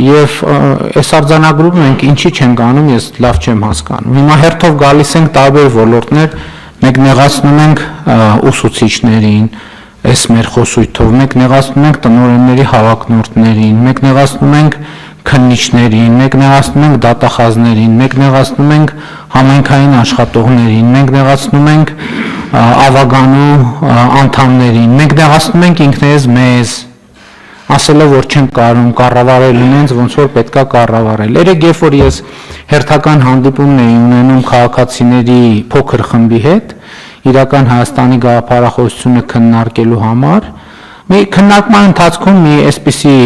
Եվ այս արձանագրում ենք ինչի չենք անում, ես լավ չեմ հասկանում։ Հիմա հերթով գալիս ենք տարբեր ոլորտներ, մենք նեղացնում ենք ուսուցիչներին, այս մեր խոսույթով, մենք նեղացնում ենք տնօրենների հավակնորդներին, մենք նեղացնում ենք քննիչներին, մենք նեղացնում ենք դատախազներին, մենք նեղացնում ենք համայնքային աշխատողներին, մենք նեղացնում ենք ավագանու անդամներին, մենք նեղացնում ենք ինքներս մեզ, ասելով որ չենք կարող կառավարել ինձ ոնց որ պետքա կառավարել։ Երեք երբ որ ես հերթական հանդիպումն էի ունենում քաղաքացիների փոքր խմբի հետ, իրական Հայաստանի գաղափարախոսությունը քննարկելու համար, մի քննարկման ընթացքում մի այսպիսի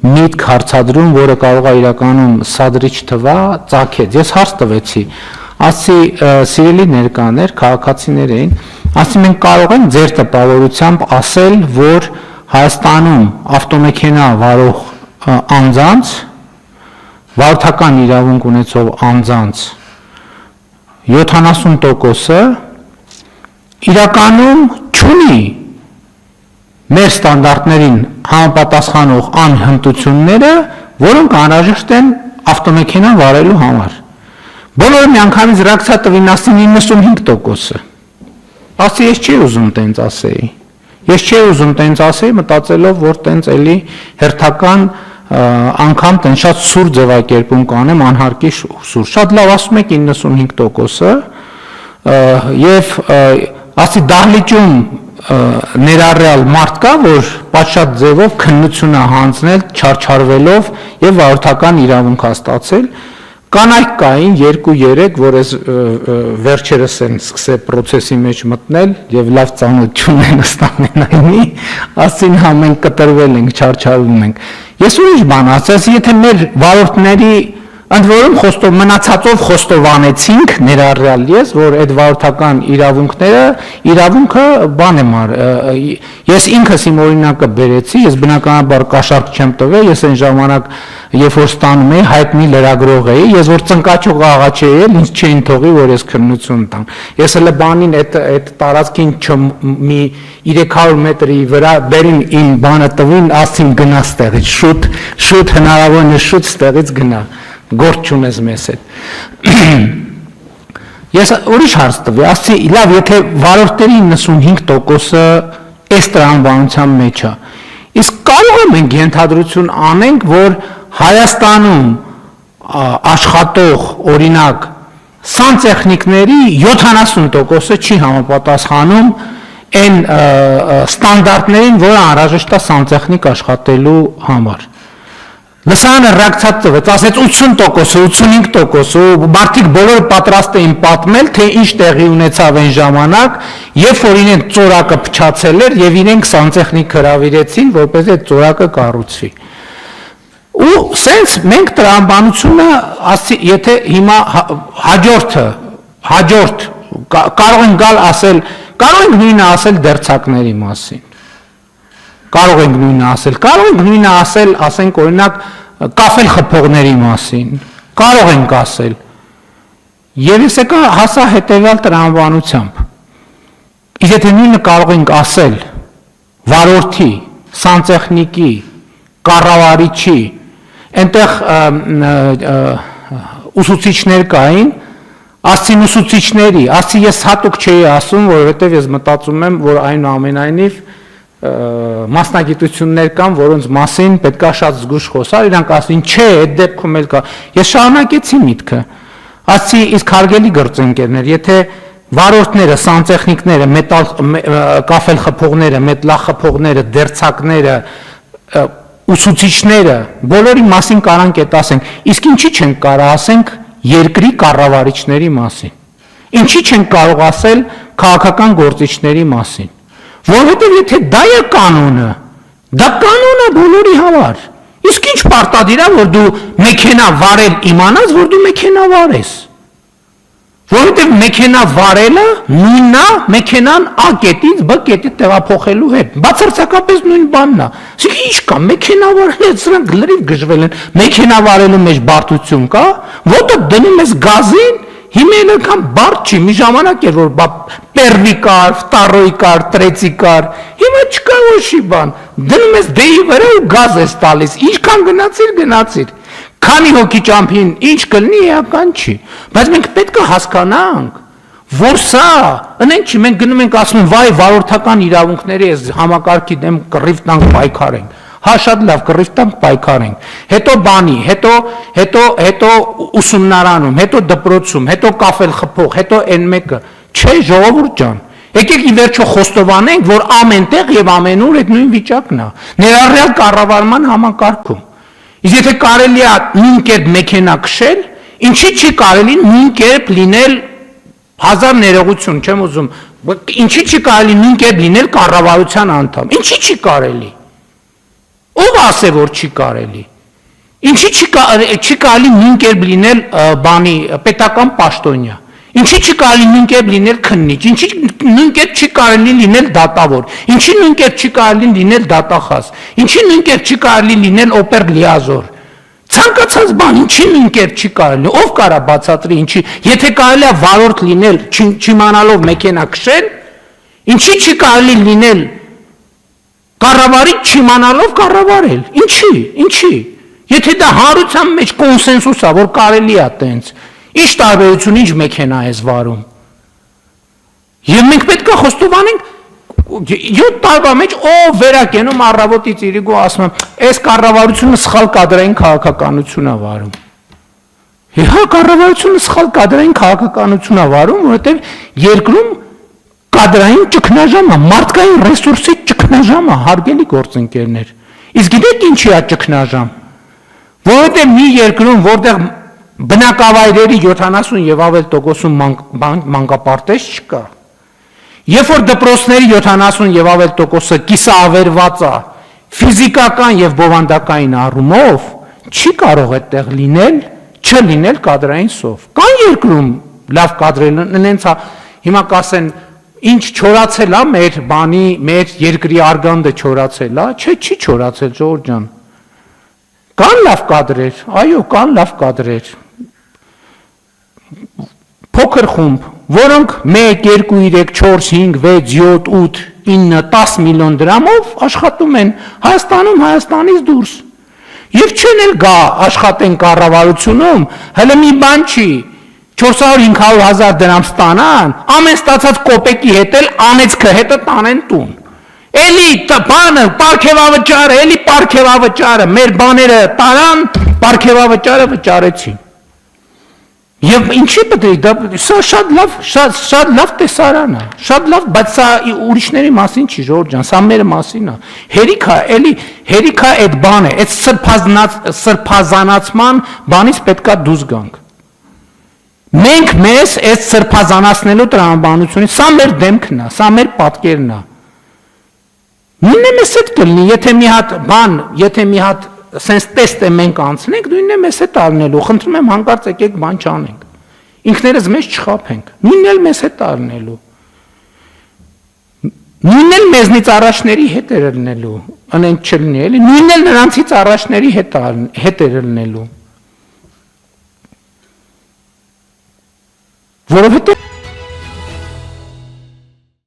միտք հարցադրում, որը կարող է իրականում սադրիչ թվա, ծագեց։ Ես հարց տվեցի, ասի սիրելի ներկաներ, քաղաքացիներ էին, ասի մենք կարող ենք ձեր տպավորությամբ ասել, որ Հայաստանում ավտոմեքենա վարող անձանց, վարորդական իրավունք ունեցող անձանց 70%-ը իրականում չունի մեր ստանդարտներին համապատասխանող անհմտությունները, որոնք անհրաժեշտ են ավտոմեքենա վարելու համար։ Բոլորը միանգամից ռեակցիա տվին, ասին 95%-ը։ Ասի ես չի ուզում տենց ասեի։ Ես չի ուզում տենց ասեի, մտածելով, որ տենց էլի հերթական անգամ տենց շատ սուր ձևակերպում կանեմ, անհարկի սուր։ Շատ լավ ասում եք 95%-ը եւ ասի դահլիճում ներառյալ մարդ կա, որ պատշաճ ձևով քննություն է հանձնել, չարչարվելով եւ վարորդական իրավունք հաստատել։ Կանայք կային 2-3, որ այս վերջերս են սկսել process-ի մեջ մտնել եւ լավ ծանոթություն են ստանալի, ասին հա մենք կտրվել ենք, չարչարվում ենք։ Ես ուրիշ բան ասած, եթե մեր վարորդների ընդ որում մնացածով խոստովանեցինք ներառյալ ես, որ այդ վարորդական իրավունքը բան եմ ես ինքս իմ օրինակը բերեցի, ես բնականաբար կաշառք չեմ տվել, ես այն ժամանակ երբ որ ստանում էի հայտնի լրագրող էի, ես որ ծնկաչող աղաչ էի, ինձ չէին թողի, որ ես քննություն տամ։ Ես հələ բանին այդ տարածքին մի 300 մետրի վրա բերին իմ բանը տվին, ասին գնա ստեղից, շուտ հնարավորինս շուտ ստեղից գնա։ Գործ չունես մեզ հետ։ Ես ուրիշ հարց տվի, ասի լավ, եթե վարորդների 95%-ը այս տրամաբանության մեջ է, իսկ կարող ենք ենթադրություն անենք, որ Հայաստանում աշխատող օրինակ սանտեխնիկների 70%-ը չի համապատասխանում այն ստանդարտներին, որը անհրաժեշտ է սանտեխնիկ աշխատելու համար։ Լսարանը ռեակցիա տվեց, ասեց 80%, 85%, մարդիկ բոլորը պատրաստ էին պատմել, թե ինչ տեղի ունեցավ այն ժամանակ, երբ որ իրենք ծորակը փչացել էր եւ իրենք սանտեխնիկ հրավիրեցին, որպեսզի այդ ծորակը կառուցվի։ Ու սենց մենք տրամաբանությունը, եթե հիմա հաջորդ կարող ենք գալ ասել, կարող ենք նույնը ասել դերձակների մասին։ Կարող ենք նույնը ասել, ասենք օրինակ կաֆել խփողների մասին, կարող ենք ասել։ Եվ ես եկա հասա հետևյալ տրամաբանությամբ։ Իսկ եթե նույնը կարող ենք ասել վարորդի, սանտեխնիկի, կառավարիչի, այնտեղ ուսուցիչներ կային, ասին ուսուցիչների, ասի ես հատուկ չէի ասում, որովհետև ես մտածում եմ, որ այնուամենայնիվ մասնագիտություններ կան, որոնց մասին պետք է շատ զգուշ խոսալ, իրանք ասին, չէ, այդ դեպքում էլ կա։ Ես շարունակեցի միտքը։ Ասի, իսկ հարգելի գործընկերներ, եթե վարորդները, սանտեխնիկները, կաֆել խփողները, մետլախփողները, դերձակները, ուսուցիչները, բոլորի մասին կարանք այդ ասենք, իսկ ինչի չենք կարող ասենք երկրի կառավարիչների մասին։ Ինչի չենք կարող ասել քաղաքական գործիչների մասին։ Որովհետև եթե դա է կանոնը, դա կանոն է բոլորի համար։ Իսկ ինչ պարտադիր է, որ դու մեքենա վարել իմանաս, որ դու մեքենա վարես։ Որովհետև մեքենա վարելը նույնն է մեքենան A կետից B կետի տեղափոխելու հետ։ Բացարձակապես նույն բանն է։ Իսկ ինչ կա, մեքենա վարելը սրանք լրիվ գժվել են։ Մեքենա վարելու մեջ բարդություն կա, ոտը դնում ես գազին, հիմա այնքան բարդ չի, մի ժամանակ էր որ պերվի կար, վտարոյի կար, տրեցի կար, հիմա չկա ոչի բան, դնում ես դեի վրա ու գազ ես տալիս, ինչքան գնացիր, քանի հոգի ճամփին ինչ կլինի էական չի, բայց մենք պետք է հասկանանք, որ սա, ընեն չի, մենք գնում ենք ասում վայ վարորդական իրավունքների ես համակարգի դեմ կռիվ տանք պայքարենք, հա շատ լավ կռիվ տանք պայքարենք, հետո բանի, հետո ուսումնարանում, հետո դպրոցում, հետո կաֆել խփող, հետո այն մեկը, չէ ժողովուրդ ջան, եկեք ի վերջո խոստովանենք, որ ամենտեղ եւ ամենուր այդ նույն վիճակն է, ներառյալ կառավարման համակարգում, իսկ եթե կարելի է նույն կերպ մեքենա քշել, ինչի չի կարելի նույն կերպ լինել հազար ներողություն, չեմ ուզում, ինչի չի կարելի նույն կերպ լինել կառավարության անդամ, ինչի չի կարելի, ով ասե, որ չի կարելի, ինչի չի կարելի նույն կերպ լինել բանի պետական պաշտոնյա, ինչի չի կարելի նույն կերպ լինել քննիչ, ինչի նույն կերպ չի կարելի լինել դատավոր, ինչի նույն կերպ չի կարելի լինել դատախազ, ինչի նույն կերպ չի կարելի լինել օպեր լիազոր, ցանկացած բան, ինչի նույն կերպ չի կարելի, ով կարա բացատրի, ինչի, եթե կարելի է վարորդ լինել, չիմանալով մեքենա քշել, ինչի չի կարելի լինել կառավարիչ չիմանալով կառավարել, ինչի, եթե դա հանրության մեջ կոնսենսուս է, որ կարելի է տենց, ինչ տարբերություն, ինչ մեքենա ես վարում, և մենք պետք է խոստովանենք, 7 տարվա մեջ ով վերակենում առավոտից իրիկու ասում եմ, այս կառավարությունը սխալ կադրային քաղաքականություն է վարում։ Հա կառավարությունը սխալ կադրային քաղաքականություն է վարում, որովհետև երկրում կադրային ճգնաժամ է, մարդկային ռեսուրսի ճգնաժամ է, հարգելի գործընկերներ։ Իսկ գիտեք ինչի է ճգնաժամ։ Որովհետև մի երկրում, որտեղ բնակավայրերի 70 եւ ավել տոկոսում մանկապարտեզ չկա, երբ որ դպրոցների 70 եւ ավել տոկոսը կիսաավերված է ֆիզիկական եւ բովանդակային առումով, չի կարող այդտեղ չլինել կադրային սով։ Կան երկրում լավ կադրել, նենց է, հիմա կասեն, ինչ չորացել է մեր երկրի արգանդը չորացել է, չէ, չի չորացել, ժողովուրդ ջան։ Կան լավ կադրեր, այո, կան լավ կադրեր։ Փոքր խումբ, որոնք 1, 2, 3, 4, 5, 6, 7, 8, 9, 10 միլիոն դրամով աշխատում են Հայաստանում, Հայաստանից դուրս։ Եվ չեն էլ գա աշխատեն կառավարությունում, հələ մի բան չի, 400-500 հազար դրամ ստանան, ամեն ստացած կոպեկի հետ էլ անեծքը հետը տանեն տուն։ Էլի բանը, պարգևավճարը, էլի պարգևավճարը, մեր բաները տարան, պարգևավճարը վճարեցին։ Եվ ինչի պետք է, սա շատ լավ տեսարան է, շատ լավ, բայց սա ուրիշների մասին չի, ժողովուրդ ջան, սա մեր մասին է, հերիք է այդ բանը, այդ սրբազանացման բանից պետք է դուրս գանք։ Մենք մեզ այդ սրբազանացնելու տրամաբանությունից, սա մեր դեմքն է, սա մեր պատկերն է։ Նույնն է մեզ հետ կլինի, եթե մի հատ սենց տեստ է մենք անցնենք, նույնն է մեզ հետ արնելու, խնդրում եմ հանկարծ եկեք բան չանենք, ինքներս մեզ չխաբենք, նույնն էլ մեզ հետ արնելու, նույնն էլ մեզնից առաջների հետ էր ելնելու, ընենք չլնի էլի, նույնն էլ նրանցից առաջների հետ էր ելնելու, որովհետև